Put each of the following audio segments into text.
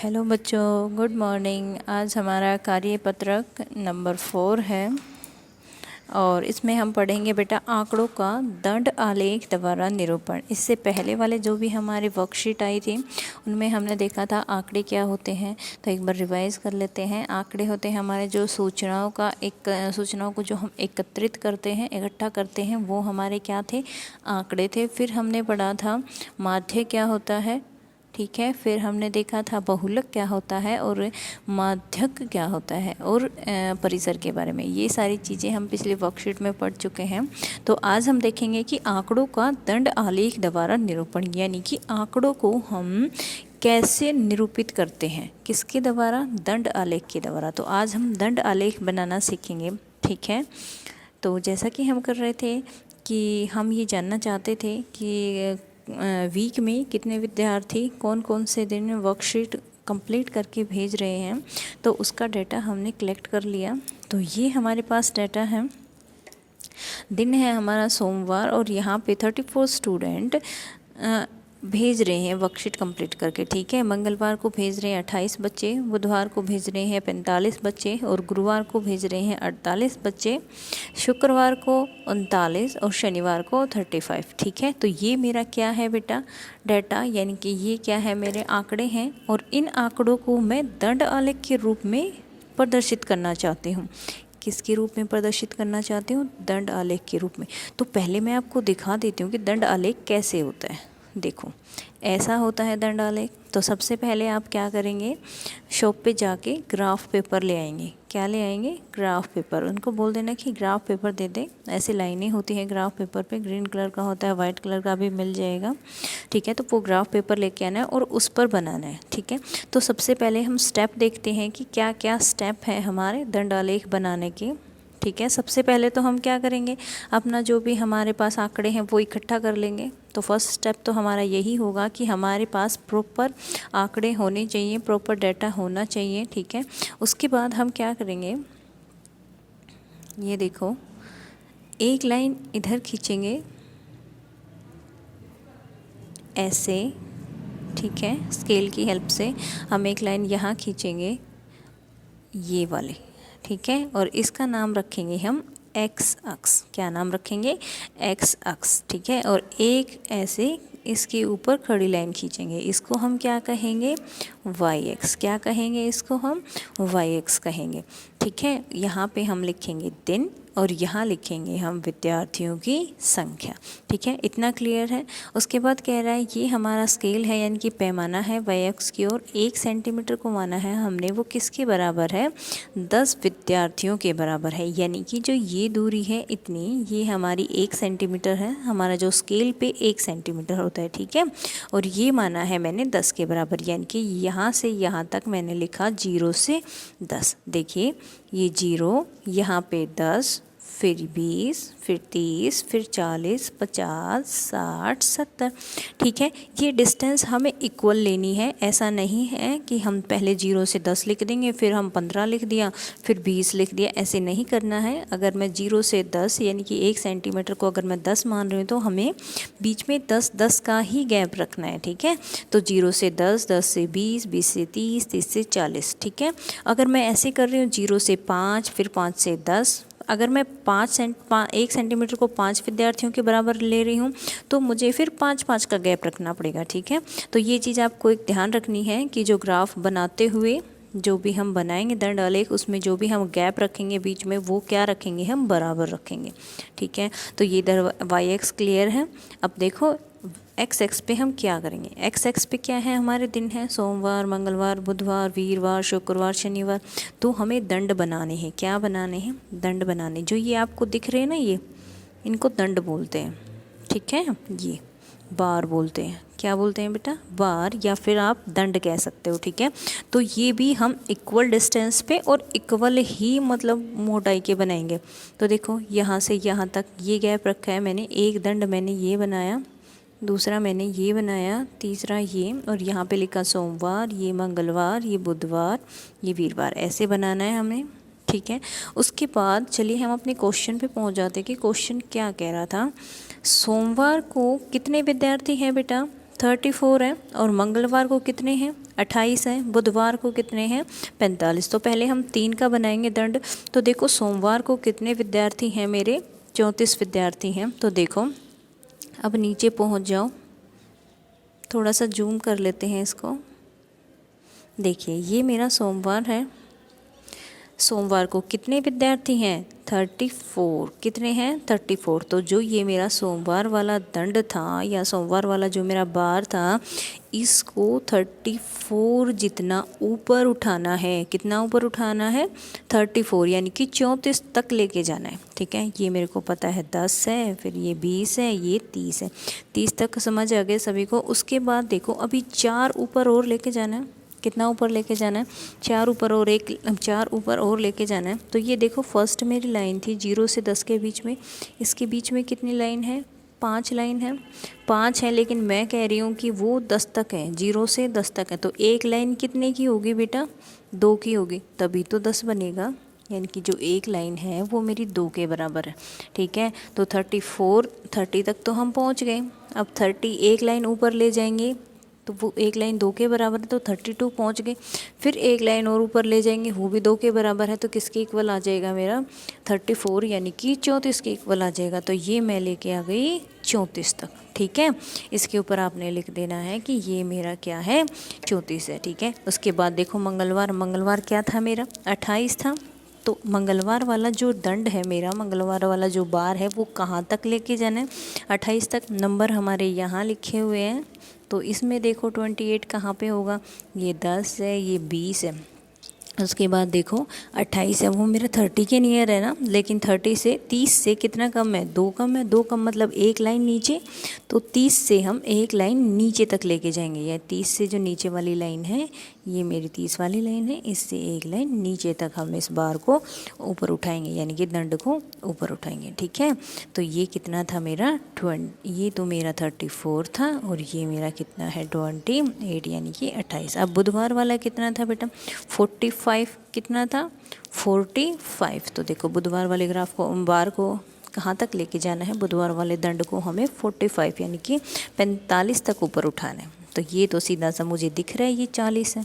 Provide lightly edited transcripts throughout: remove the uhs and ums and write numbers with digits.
Hello बच्चों, good morning. आज हमारा कार्यपत्रक नंबर 4 है और इसमें हम पढ़ेंगे बेटा आंकड़ों का दंड आलेख द्वारा निरूपण। इससे पहले वाले जो भी हमारे वर्कशीट आई थी उनमें हमने देखा था आंकड़े क्या होते हैं। तो एक बार रिवाइज कर लेते हैं। आंकड़े होते हैं हमारे जो सूचनाओं को जो हम एकत्रित करते हैं, इकट्ठा करते हैं, वो हमारे क्या थे, आंकड़े थे। फिर हमने पढ़ा था माध्य क्या होता है, ठीक है। फिर हमने देखा था बहुलक क्या होता है और माध्यक क्या होता है और परिसर के बारे में। ये सारी चीज़ें हम पिछले वर्कशीट में पढ़ चुके हैं। तो आज हम देखेंगे कि आंकड़ों का दंड आलेख द्वारा निरूपण, यानी कि आंकड़ों को हम कैसे निरूपित करते हैं, किसके द्वारा, दंड आलेख के द्वारा। तो आज हम दंड आलेख बनाना सीखेंगे, ठीक है। तो जैसा कि हम कर रहे थे कि हम ये जानना चाहते थे कि वीक में कितने विद्यार्थी कौन कौन से दिन वर्कशीट कंप्लीट करके भेज रहे हैं, तो उसका डाटा हमने कलेक्ट कर लिया। तो ये हमारे पास डाटा है। दिन है हमारा सोमवार और यहाँ पे 34 स्टूडेंट भेज रहे हैं वर्कशीट कंप्लीट करके, ठीक है। मंगलवार को भेज रहे हैं 28 बच्चे, बुधवार को भेज रहे हैं 45 बच्चे और गुरुवार को भेज रहे हैं 48 बच्चे, शुक्रवार को 39 और शनिवार को 35, ठीक है। तो ये मेरा क्या है बेटा, डाटा, यानी कि ये क्या है, मेरे आंकड़े हैं। और इन आंकड़ों को मैं दंड आलेख के रूप में प्रदर्शित करना चाहती हूँ। किसके रूप में प्रदर्शित करना चाहती हूँ, दंड आलेख के रूप में। तो पहले मैं आपको दिखा देती हूँ कि दंड आलेख कैसे होता है। देखो, ऐसा होता है दंड आलेख। तो सबसे पहले आप क्या करेंगे, शॉप पे जाके ग्राफ पेपर ले आएंगे। क्या ले आएंगे, ग्राफ पेपर। उनको बोल देना कि ग्राफ पेपर दे दे। ऐसे लाइनें होती है ग्राफ पेपर पे, ग्रीन कलर का होता है, वाइट कलर का भी मिल जाएगा, ठीक है। तो वो ग्राफ पेपर लेके आना है और उस पर बनाना है, ठीक है। तो सबसे पहले हम स्टेप देखते हैं कि क्या क्या स्टेप है हमारे दंड आलेख बनाने के, ठीक है। सबसे पहले तो हम क्या करेंगे, अपना जो भी हमारे पास आंकड़े हैं वो इकट्ठा कर लेंगे। तो फर्स्ट स्टेप तो हमारा यही होगा कि हमारे पास प्रॉपर आंकड़े होने चाहिए, प्रॉपर डाटा होना चाहिए, ठीक है। उसके बाद हम क्या करेंगे, ये देखो, एक लाइन इधर खींचेंगे ऐसे, ठीक है। स्केल की हेल्प से हम एक लाइन यहाँ खींचेंगे, ये वाले, ठीक है। और इसका नाम रखेंगे हम एक्स अक्ष। क्या नाम रखेंगे, एक्स अक्ष, ठीक है। और एक ऐसे इसके ऊपर खड़ी लाइन खींचेंगे, इसको हम क्या कहेंगे, वाई एक्स। क्या कहेंगे, इसको हम वाई एक्स कहेंगे, ठीक है। यहाँ पे हम लिखेंगे दिन और यहाँ लिखेंगे हम विद्यार्थियों की संख्या, ठीक है। इतना क्लियर है। उसके बाद कह रहा है ये हमारा स्केल है, यानी कि पैमाना है वाई एक्स की ओर। 1 सेंटीमीटर को माना है हमने, वो किसके बराबर है, 10 विद्यार्थियों के बराबर है। यानी कि जो ये दूरी है इतनी, ये हमारी 1 सेंटीमीटर है। हमारा जो स्केल पे 1 सेंटीमीटर होता है, ठीक है। और ये माना है मैंने 10 के बराबर, यानी कि यहाँ से यहाँ तक मैंने लिखा 0 से 10। देखिए, ये 0, यहाँ पे 10, फिर 20, फिर 30, फिर 40, 50, 60, 70, ठीक है। ये डिस्टेंस हमें इक्वल लेनी है। ऐसा नहीं है कि हम पहले 0 से 10 लिख देंगे, फिर हम 15 लिख दिया, फिर 20 लिख दिया, ऐसे नहीं करना है। अगर मैं 0 से 10 यानी कि 1 सेंटीमीटर को अगर मैं 10 मान रही हूँ तो हमें बीच में 10-10 का ही गैप रखना है, ठीक है। तो 0 से 10, 10 से 20, 20 से 30, 30 से 40, ठीक है। अगर मैं ऐसे कर रही हूँ 0 से 5, फिर 5 से 10, अगर मैं 1 सेंटीमीटर को 5 विद्यार्थियों के बराबर ले रही हूँ तो मुझे फिर 5-5 का गैप रखना पड़ेगा, ठीक है। तो ये चीज़ आपको एक ध्यान रखनी है कि जो ग्राफ बनाते हुए जो भी हम बनाएंगे दंड आलेख, उसमें जो भी हम गैप रखेंगे बीच में, वो क्या रखेंगे, हम बराबर रखेंगे, ठीक है। तो ये इधर वाई एक्स क्लियर है। अब देखो एक्स एक्स पे हम क्या करेंगे। एक्स एक्स पे क्या है, हमारे दिन है सोमवार, मंगलवार, बुधवार, वीरवार, शुक्रवार, शनिवार। तो हमें दंड बनाने हैं। क्या बनाने हैं, दंड बनाने। जो ये आपको दिख रहे हैं ना, ये इनको दंड बोलते हैं, ठीक है। ये बार बोलते हैं। क्या बोलते हैं बेटा, बार, या फिर आप दंड कह सकते हो, ठीक है। तो ये भी हम इक्वल डिस्टेंस पे और इक्वल ही मतलब मोटाई के बनाएंगे। तो देखो, यहाँ से यहाँ तक ये गैप रखा है मैंने। एक दंड मैंने ये बनाया, दूसरा मैंने ये बनाया, तीसरा ये, और यहाँ पे लिखा सोमवार, ये मंगलवार, ये बुधवार, ये वीरवार। ऐसे बनाना है हमें, ठीक है। उसके बाद चलिए हम अपने क्वेश्चन पे पहुँच जाते हैं कि क्वेश्चन क्या कह रहा था। सोमवार को कितने विद्यार्थी हैं बेटा, 34 है, और मंगलवार को कितने हैं 28 हैं, बुधवार को कितने हैं 45। तो पहले हम 3 का बनाएंगे दंड। तो देखो सोमवार को कितने विद्यार्थी हैं मेरे 34 विद्यार्थी हैं। तो देखो अब नीचे पहुंच जाओ, थोड़ा सा जूम कर लेते हैं इसको। देखिए ये मेरा सोमवार है, सोमवार को कितने विद्यार्थी हैं 34। कितने हैं 34। तो जो ये मेरा सोमवार वाला दंड था या सोमवार वाला जो मेरा बार था, इसको 34 जितना ऊपर उठाना है। कितना ऊपर उठाना है 34, यानी कि 34 तक लेके जाना है। ठीक है, ये मेरे को पता है 10 है, फिर ये 20 है, ये 30 है। 30 तक समझ आ गए सभी को। उसके बाद देखो अभी 4 ऊपर और लेके जाना है। कितना ऊपर लेके जाना है 4 ऊपर और 4 ऊपर और लेके जाना है। तो ये देखो फर्स्ट मेरी लाइन थी 0 से 10 के बीच में, इसके बीच में कितनी लाइन है 5 लाइन है, 5 है। लेकिन मैं कह रही हूँ कि वो 10 तक है, 0 से 10 तक है। तो एक लाइन कितने की होगी बेटा 2 की होगी, तभी तो 10 बनेगा। यानी कि जो एक लाइन है वो मेरी 2 के बराबर है। ठीक है, तो 30 तक तो हम पहुँच गए। अब 30 एक लाइन ऊपर ले जाएंगे तो वो एक लाइन 2 के बराबर है, तो 32 पहुँच गए। फिर एक लाइन और ऊपर ले जाएंगे, वो भी 2 के बराबर है, तो किसके इक्वल आ जाएगा मेरा 34, यानी कि 34 के इक्वल आ जाएगा। तो ये मैं लेके आ गई 34 तक। ठीक है, इसके ऊपर आपने लिख देना है कि ये मेरा क्या है 34 है। ठीक है, उसके बाद देखो मंगलवार क्या था मेरा 28 था। तो मंगलवार वाला जो दंड है मेरा, मंगलवार वाला जो बार है वो कहाँ तक लेके जाना है 28 तक। नंबर हमारे यहाँ लिखे हुए हैं, तो इसमें देखो 28 कहाँ पे होगा, ये 10 है, ये 20 है। उसके बाद देखो 28 है, वो मेरा 30 के नियर है ना, लेकिन 30 से कितना कम है 2 कम है। 2 कम मतलब एक लाइन नीचे, तो 30 से हम एक लाइन नीचे तक लेके जाएंगे। या 30 से जो नीचे वाली लाइन है ये मेरी 30 वाली लाइन है, इससे एक लाइन नीचे तक हम इस बार को ऊपर उठाएंगे, यानी कि दंड को ऊपर उठाएंगे। ठीक है, तो ये कितना था मेरा 20, ये तो मेरा 34 था, और ये मेरा कितना है 28, यानी कि 28। अब बुधवार वाला कितना था बेटा 45, कितना था 45। तो देखो बुधवार वाले ग्राफ को बार को कहाँ तक लेके जाना है, बुधवार वाले दंड को हमें 45 यानी कि 45 तक ऊपर उठाना है। तो ये तो सीधा सा मुझे दिख रहा है ये 40 है,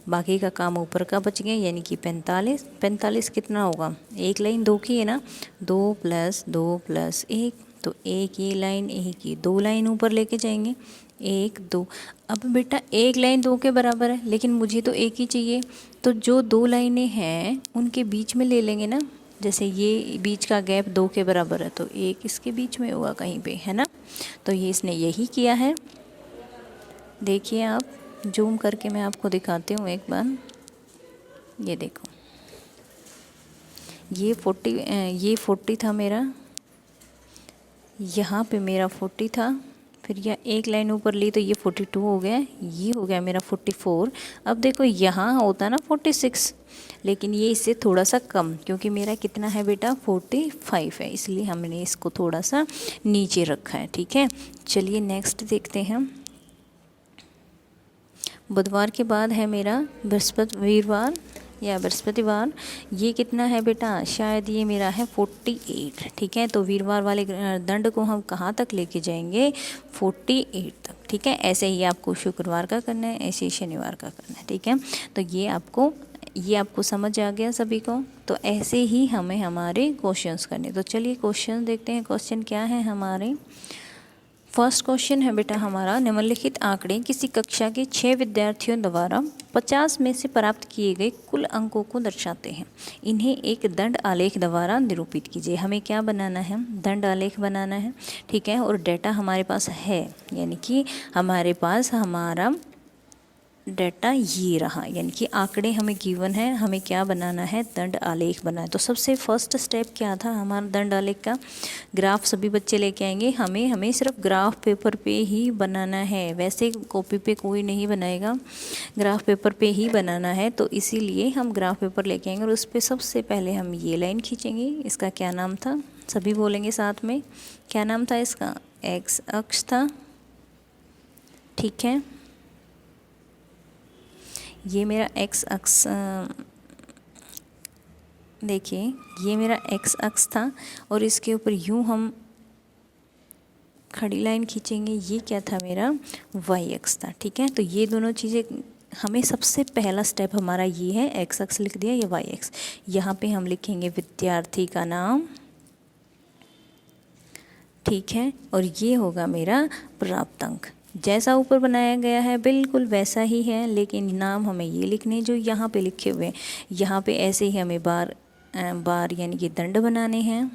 बाकी का काम ऊपर का बच गया, यानी कि 45 कितना होगा, एक लाइन 2 की है ना, 2 + 2 + 1, तो एक ये लाइन, एक ये 2 लाइन ऊपर लेके जाएंगे, 1 2। अब बेटा एक लाइन 2 के बराबर है, लेकिन मुझे तो एक ही चाहिए, तो जो 2 लाइनें हैं उनके बीच में ले लेंगे ना। जैसे ये बीच का गैप 2 के बराबर है, तो एक इसके बीच में होगा कहीं पे, है ना। तो ये इसने यही किया है। देखिए आप, जूम करके मैं आपको दिखाती हूँ एक बार। ये देखो, ये 40 था मेरा, यहाँ पे मेरा 40 था, फिर यह एक लाइन ऊपर ली तो ये 42 हो गया, ये हो गया मेरा 44। अब देखो यहाँ होता ना 46, लेकिन ये इससे थोड़ा सा कम, क्योंकि मेरा कितना है बेटा 45 है, इसलिए हमने इसको थोड़ा सा नीचे रखा है। ठीक है, चलिए नेक्स्ट देखते हैं। बुधवार के बाद है मेरा वीरवार या बृहस्पतिवार। ये कितना है बेटा, शायद ये मेरा है 48। ठीक है, तो वीरवार वाले दंड को हम कहाँ तक लेके जाएंगे 48 तक। ठीक है, ऐसे ही आपको शुक्रवार का करना है, ऐसे ही शनिवार का करना है। ठीक है, तो ये आपको समझ आ गया सभी को। तो ऐसे ही हमें हमारे क्वेश्चंस करने। तो चलिए क्वेश्चन देखते हैं, क्वेश्चन क्या है हमारे। फर्स्ट क्वेश्चन है बेटा हमारा, निम्नलिखित आंकड़े किसी कक्षा के 6 विद्यार्थियों द्वारा 50 में से प्राप्त किए गए कुल अंकों को दर्शाते हैं। इन्हें एक दंड आलेख द्वारा निरूपित कीजिए। हमें क्या बनाना है, दंड आलेख बनाना है। ठीक है, और डेटा हमारे पास है, यानी कि हमारे पास हमारा डेटा ये रहा, यानी कि आंकड़े हमें गिवन है, हमें क्या बनाना है, दंड आलेख बनाना है। तो सबसे फर्स्ट स्टेप क्या था हमारा दंड आलेख का, ग्राफ सभी बच्चे लेके आएंगे। हमें सिर्फ ग्राफ पेपर पे ही बनाना है, वैसे कॉपी पे कोई नहीं बनाएगा, ग्राफ पेपर पे ही बनाना है। तो इसीलिए हम ग्राफ पेपर लेके आएंगे और उस पर सबसे पहले हम ये लाइन खींचेंगे। इसका क्या नाम था, सभी बोलेंगे साथ में, क्या नाम था इसका, एक्स अक्ष था। ठीक है, ये मेरा एक्स अक्ष, देखिए ये मेरा एक्स अक्ष था, और इसके ऊपर यूं हम खड़ी लाइन खींचेंगे, ये क्या था मेरा वाई एक्स था। ठीक है, तो ये दोनों चीज़ें हमें सबसे पहला स्टेप हमारा ये है, एक्स अक्स लिख दिया, ये वाई एक्स। यहाँ पे हम लिखेंगे विद्यार्थी का नाम, ठीक है, और ये होगा मेरा प्राप्त अंक। जैसा ऊपर बनाया गया है बिल्कुल वैसा ही है, लेकिन नाम हमें ये लिखने जो यहाँ पे लिखे हुए हैं। यहाँ पे ऐसे ही हमें बार यानी कि दंड बनाने हैं।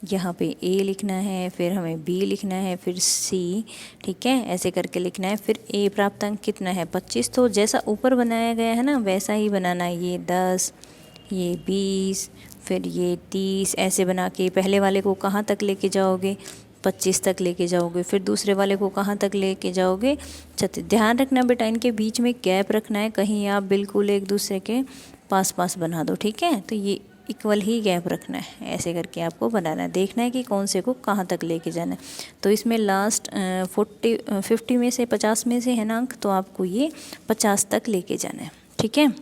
यहाँ पे ए लिखना है, फिर हमें बी लिखना है, फिर सी, ठीक है, ऐसे करके लिखना है। फिर ए प्राप्तांक कितना है 25, तो जैसा ऊपर बनाया गया है ना वैसा ही बनाना है। ये 10, ये 20, फिर ये 30, ऐसे बना के पहले वाले को कहाँ तक लेके जाओगे 25 तक लेके जाओगे, फिर दूसरे वाले को कहाँ तक लेके जाओगे 36। ध्यान रखना बेटा, इनके बीच में गैप रखना है, कहीं आप बिल्कुल एक दूसरे के पास पास बना दो। ठीक है, तो ये इक्वल ही गैप रखना है, ऐसे करके आपको बनाना है, देखना है कि कौन से को कहाँ तक लेके जाना है। तो इसमें लास्ट 50 में से 50 में से है ना अंक, तो आपको ये 50 तक लेके जाना है। ठीक है,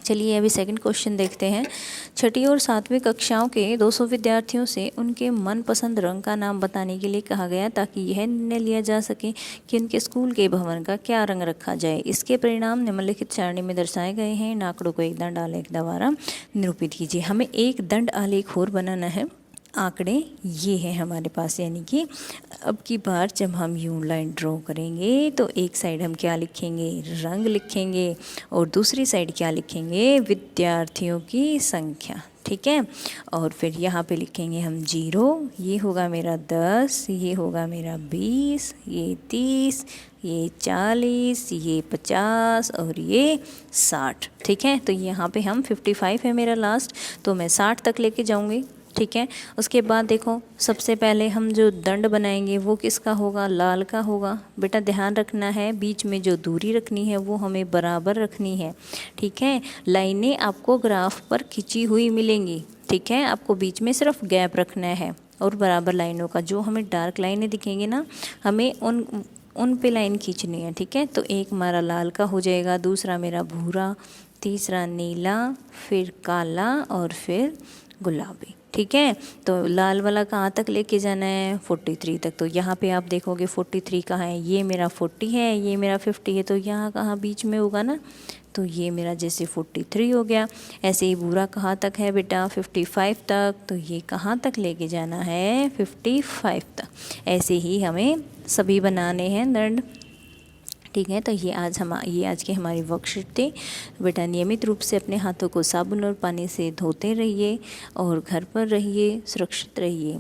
चलिए अभी सेकंड क्वेश्चन देखते हैं। छठी और सातवीं कक्षाओं के 200 विद्यार्थियों से उनके मनपसंद रंग का नाम बताने के लिए कहा गया, ताकि यह निर्णय लिया जा सके कि उनके स्कूल के भवन का क्या रंग रखा जाए। इसके परिणाम निम्नलिखित सारणी में दर्शाए गए हैं। इन आंकड़ों को एक दंड आलेख द्वारा निरूपित कीजिए। हमें एक दंड आलेख और बनाना है। आंकड़े ये है हमारे पास, यानी कि अब की बार जब हम यूं लाइन ड्रॉ करेंगे तो एक साइड हम क्या लिखेंगे, रंग लिखेंगे, और दूसरी साइड क्या लिखेंगे, विद्यार्थियों की संख्या। ठीक है, और फिर यहाँ पे लिखेंगे हम 0, ये होगा मेरा 10, ये होगा मेरा 20, ये 30, ये 40, ये 50 और ये 60। ठीक है, तो यहाँ पे हम 55 है मेरा लास्ट, तो मैं 60 तक लेके जाऊँगी। ठीक है, उसके बाद देखो सबसे पहले हम जो दंड बनाएंगे वो किसका होगा, लाल का होगा। बेटा ध्यान रखना है, बीच में जो दूरी रखनी है वो हमें बराबर रखनी है। ठीक है, लाइनें आपको ग्राफ पर खिंची हुई मिलेंगी। ठीक है, आपको बीच में सिर्फ गैप रखना है और बराबर लाइनों का, जो हमें डार्क लाइनें दिखेंगी ना हमें उन पे लाइन खींचनी है। ठीक है, तो एक हमारा लाल का हो जाएगा, दूसरा मेरा भूरा, तीसरा नीला, फिर काला और फिर गुलाबी। ठीक है, तो लाल वाला कहाँ तक लेके जाना है, 43 तक। तो यहाँ पे आप देखोगे 43 कहाँ है, ये मेरा 40 है, ये मेरा 50 है, तो यहाँ कहाँ बीच में होगा ना, तो ये मेरा जैसे 43 हो गया। ऐसे ही भूरा कहाँ तक है बेटा, 55 तक, तो ये कहाँ तक लेके जाना है, 55 तक। ऐसे ही हमें सभी बनाने हैं दंड। ठीक है, तो ये आज की हमारी वर्कशीट थी। बेटा नियमित रूप से अपने हाथों को साबुन और पानी से धोते रहिए और घर पर रहिए, सुरक्षित रहिए।